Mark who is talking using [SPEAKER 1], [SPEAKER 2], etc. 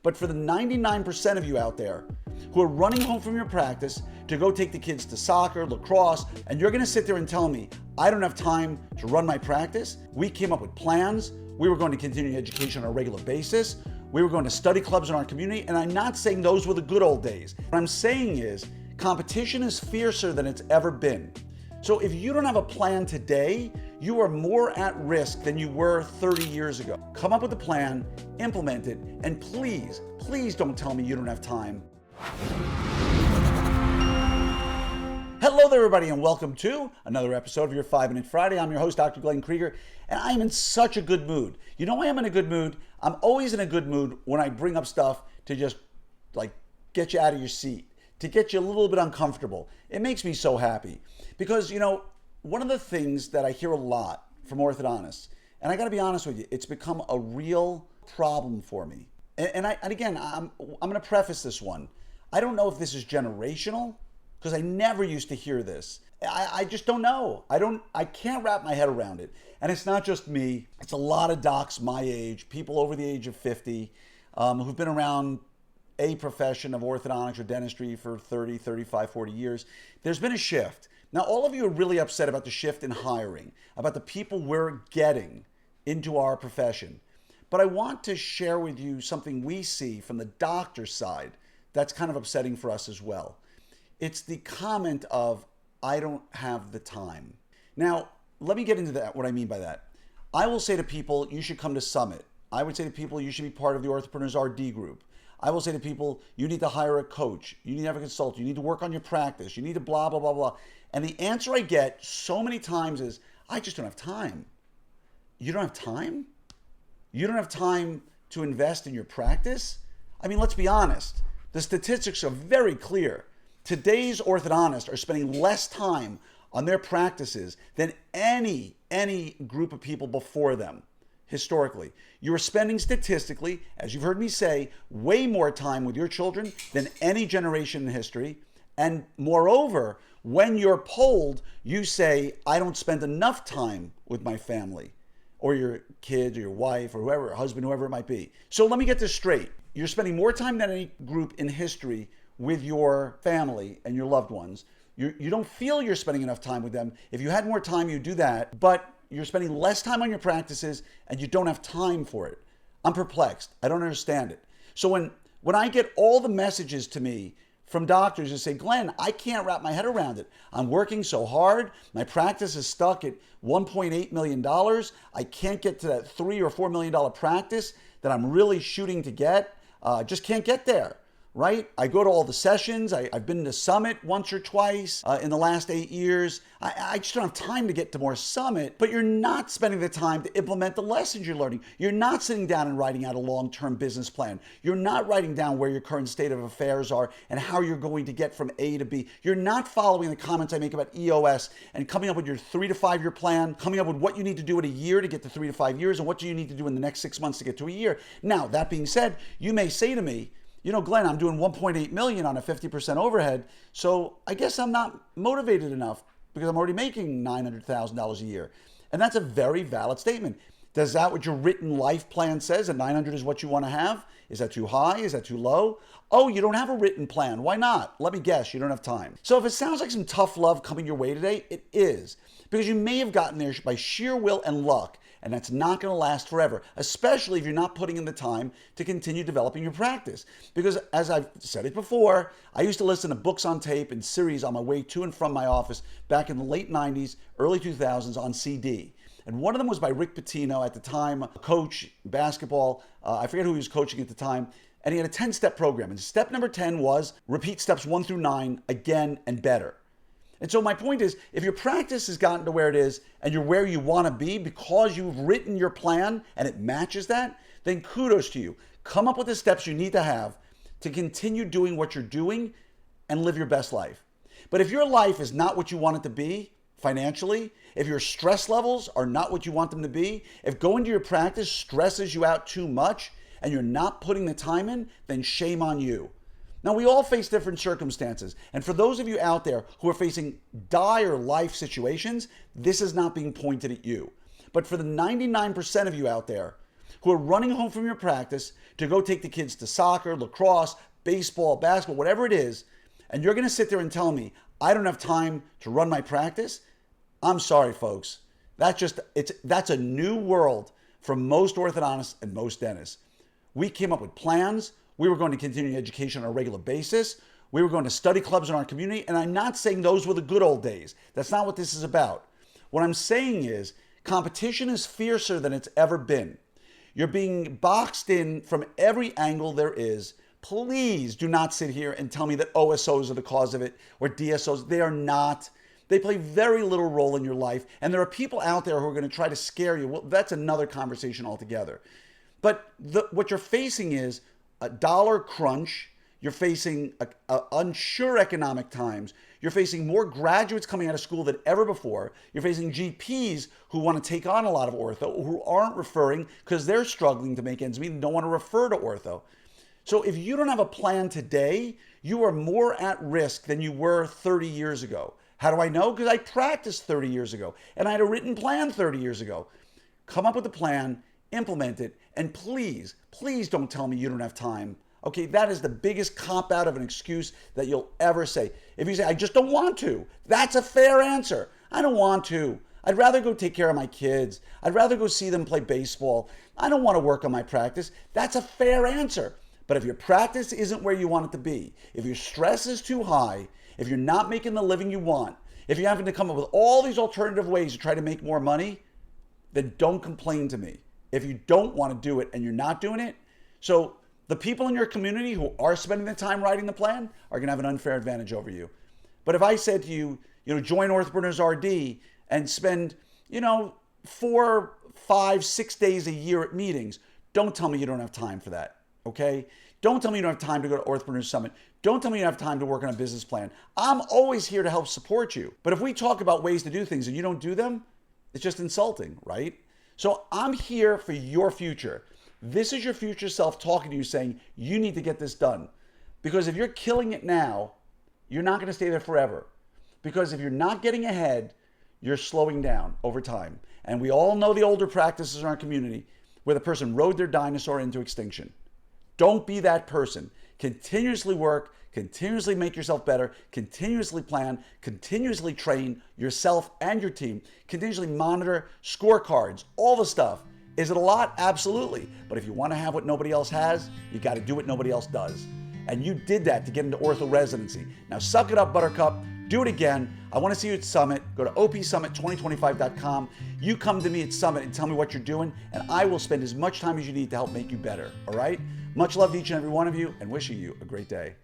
[SPEAKER 1] But for the 99% of you out there who are running home from your practice to go take the kids to soccer, lacrosse, and you're gonna sit there and tell me, I don't have time to run my practice, we came up with plans. We were going to continuing education on a regular basis. We were going to study clubs in our community, and I'm not saying those were the good old days. What I'm saying is competition is fiercer than it's ever been. So if you don't have a plan today, you are more at risk than you were 30 years ago. Come up with a plan, implement it, and please, please don't tell me you don't have time. Hello there, everybody, and welcome to another episode of your 5-Minute Friday. I'm your host, Dr. Glenn Krieger, and I'm in such a good mood. You know why I'm in a good mood? I'm always in a good mood when I bring up stuff to just get you out of your seat, to get you a little bit uncomfortable. It makes me so happy because, one of the things that I hear a lot from orthodontists, and I got to be honest with you, it's become a real problem for me. And again, I'm going to preface this one. I don't know if this is generational, because I never used to hear this. I just don't know. I can't wrap my head around it. And it's not just me. It's a lot of docs my age, people over the age of 50, who've been around a profession of orthodontics or dentistry for 30, 35, 40 years. There's been a shift. Now, all of you are really upset about the shift in hiring, about the people we're getting into our profession. But I want to share with you something we see from the doctor's side that's kind of upsetting for us as well. It's the comment of, I don't have the time. Now, let me get into that, what I mean by that. I will say to people, you should come to Summit. I would say to people, you should be part of the ORTHOPRENEURS RD group. I will say to people, you need to hire a coach. You need to have a consultant. You need to work on your practice. You need to blah, blah, blah, blah. And the answer I get so many times is, I just don't have time. You don't have time? You don't have time to invest in your practice? I mean, let's be honest. The statistics are very clear. Today's orthodontists are spending less time on their practices than any group of people before them, historically. You are spending statistically, as you've heard me say, way more time with your children than any generation in history. And moreover, when you're polled, you say, I don't spend enough time with my family, or your kids, or your wife, or whoever, husband, whoever it might be. So let me get this straight. You're spending more time than any group in history with your family and your loved ones. You don't feel you're spending enough time with them. If you had more time, you'd do that, but you're spending less time on your practices and you don't have time for it. I'm perplexed. I don't understand it. So when I get all the messages to me from doctors who say, Glenn, I can't wrap my head around it. I'm working so hard. My practice is stuck at $1.8 million. I can't get to that $3 or $4 million practice that I'm really shooting to get. Just can't get there. Right? I go to all the sessions. I've been to Summit once or twice in the last 8 years. I just don't have time to get to more Summit, but you're not spending the time to implement the lessons you're learning. You're not sitting down and writing out a long-term business plan. You're not writing down where your current state of affairs are and how you're going to get from A to B. You're not following the comments I make about EOS and coming up with your 3 to 5 year plan, coming up with what you need to do in a year to get to 3 to 5 years and what do you need to do in the next 6 months to get to a year. Now, that being said, you may say to me, Glenn, I'm doing 1.8 million on a 50% overhead, so I guess I'm not motivated enough because I'm already making $900,000 a year. And that's a very valid statement. Does that what your written life plan says, that 900 is what you want to have? Is that too high? Is that too low? Oh, you don't have a written plan. Why not? Let me guess, you don't have time. So if it sounds like some tough love coming your way today, it is. Because you may have gotten there by sheer will and luck, and that's not going to last forever, especially if you're not putting in the time to continue developing your practice. Because as I've said it before, I used to listen to books on tape and series on my way to and from my office back in the late 90s, early 2000s on CD. And one of them was by Rick Pitino, at the time, coach, basketball. I forget who he was coaching at the time. And he had a 10-step program. And step number 10 was repeat steps 1 through 9 again and better. And so my point is, if your practice has gotten to where it is and you're where you want to be because you've written your plan and it matches that, then kudos to you. Come up with the steps you need to have to continue doing what you're doing and live your best life. But if your life is not what you want it to be financially, if your stress levels are not what you want them to be, if going to your practice stresses you out too much and you're not putting the time in, then shame on you. Now, we all face different circumstances. And for those of you out there who are facing dire life situations, this is not being pointed at you. But for the 99% of you out there who are running home from your practice to go take the kids to soccer, lacrosse, baseball, basketball, whatever it is, and you're going to sit there and tell me I don't have time to run my practice? I'm sorry, folks. That's a new world for most orthodontists and most dentists. We came up with plans. We were going to continue education on a regular basis. We were going to study clubs in our community. And I'm not saying those were the good old days. That's not what this is about. What I'm saying is competition is fiercer than it's ever been. You're being boxed in from every angle there is. Please do not sit here and tell me that OSOs are the cause of it or DSOs. They are not. They play very little role in your life. And there are people out there who are going to try to scare you. Well, that's another conversation altogether. But what you're facing is a dollar crunch. You're facing unsure economic times. You're facing more graduates coming out of school than ever before. You're facing GPs who want to take on a lot of ortho, who aren't referring because they're struggling to make ends meet and don't want to refer to ortho. So if you don't have a plan today, you are more at risk than you were 30 years ago. How do I know? Because I practiced 30 years ago and I had a written plan 30 years ago. Come up with a plan, implement it, and please, please don't tell me you don't have time. Okay, that is the biggest cop-out of an excuse that you'll ever say. If you say, I just don't want to, that's a fair answer. I don't want to. I'd rather go take care of my kids. I'd rather go see them play baseball. I don't want to work on my practice. That's a fair answer. But if your practice isn't where you want it to be, if your stress is too high, if you're not making the living you want, if you're having to come up with all these alternative ways to try to make more money, then don't complain to me. If you don't want to do it and you're not doing it, so the people in your community who are spending the time writing the plan are going to have an unfair advantage over you. But if I said to you, join Orthopreneurs RD and spend, 4, 5, 6 days a year at meetings, don't tell me you don't have time for that, okay? Don't tell me you don't have time to go to Orthopreneurs Summit. Don't tell me you don't have time to work on a business plan. I'm always here to help support you. But if we talk about ways to do things and you don't do them, it's just insulting, right? So I'm here for your future. This is your future self talking to you saying, you need to get this done. Because if you're killing it now, you're not going to stay there forever. Because if you're not getting ahead, you're slowing down over time. And we all know the older practices in our community where the person rode their dinosaur into extinction. Don't be that person. Continuously work, continuously make yourself better, continuously plan, continuously train yourself and your team, continuously monitor scorecards, all the stuff. Is it a lot? Absolutely. But if you want to have what nobody else has, you got to do what nobody else does. And you did that to get into ortho residency. Now suck it up, Buttercup. Do it again. I want to see you at Summit. Go to opsummit2025.com. You come to me at Summit and tell me what you're doing, and I will spend as much time as you need to help make you better. All right? Much love to each and every one of you, and wishing you a great day.